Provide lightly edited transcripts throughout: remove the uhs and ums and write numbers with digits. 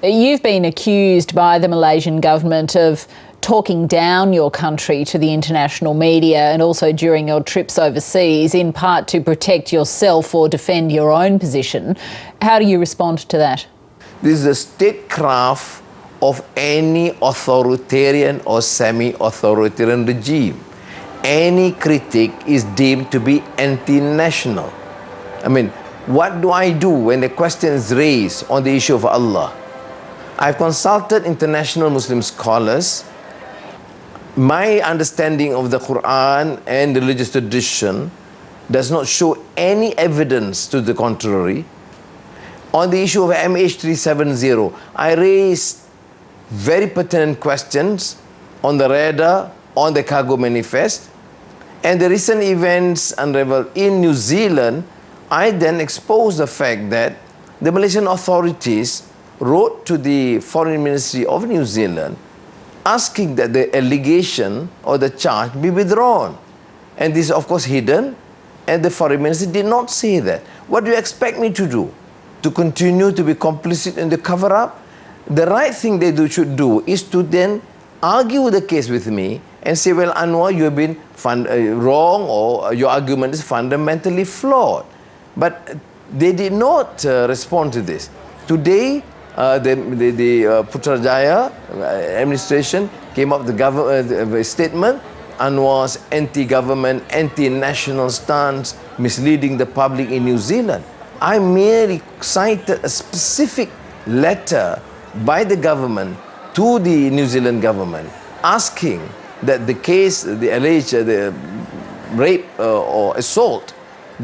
You've been accused by the Malaysian government of talking down your country to the international media and also during your trips overseas, in part to protect yourself or defend your own position. How do you respond to that? This is the statecraft of any authoritarian or semi-authoritarian regime. Any critic is deemed to be anti-national. I mean, what do I do when the question is raised on the issue of Allah? I've consulted international Muslim scholars. My understanding of the Quran and the religious tradition does not show any evidence to the contrary. On the issue of MH370, I raised very pertinent questions on the radar, on the cargo manifest, and the recent events unraveled in New Zealand. I then exposed the fact that the Malaysian authorities wrote to the Foreign Ministry of New Zealand asking that the allegation or the charge be withdrawn. And this is of course hidden, and the Foreign Ministry did not say that. What do you expect me to do? To continue to be complicit in the cover-up? The right thing they should do is to then argue the case with me and say, well, Anwar, you have been wrong, or your argument is fundamentally flawed. But they did not respond to this. Today, the Putrajaya administration came up with a statement, Anwar's anti-government, anti-national stance, misleading the public in New Zealand. I merely cited a specific letter by the government to the New Zealand government asking that the case, the alleged the rape or assault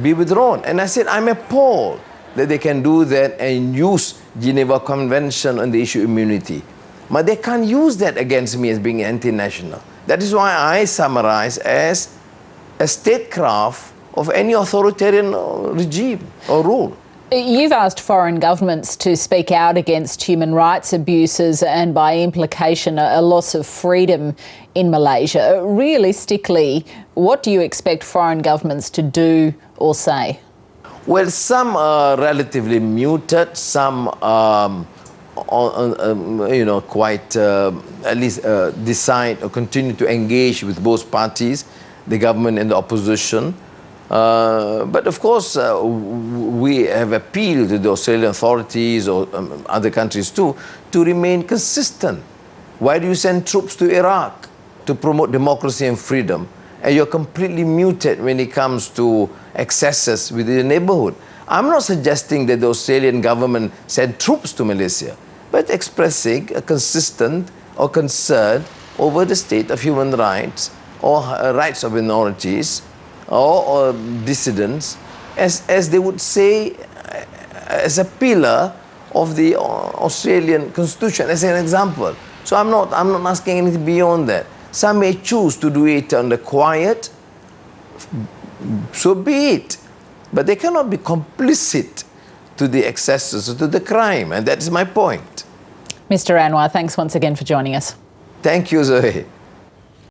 be withdrawn. And I said, I'm appalled that they can do that and use Geneva Convention on the issue of immunity. But they can't use that against me as being anti-national. That is why I summarize as a statecraft of any authoritarian regime or rule. You've asked foreign governments to speak out against human rights abuses and by implication a loss of freedom in Malaysia. Realistically, what do you expect foreign governments to do or say? Well, some are relatively muted, some quite at least decide or continue to engage with both parties, the government and the opposition. But of course, we have appealed to the Australian authorities or other countries too to remain consistent. Why do you send troops to Iraq to promote democracy and freedom, and you're completely muted when it comes to excesses within the neighborhood? I'm not suggesting that the Australian government send troops to Malaysia, but expressing a consistent or concern over the state of human rights or rights of minorities or dissidents, as they would say, as a pillar of the Australian Constitution, as an example. So I'm not asking anything beyond that. Some may choose to do it on the quiet, so be it. But they cannot be complicit to the excesses or to the crime, and that is my point. Mr. Anwar, thanks once again for joining us. Thank you, Zoe.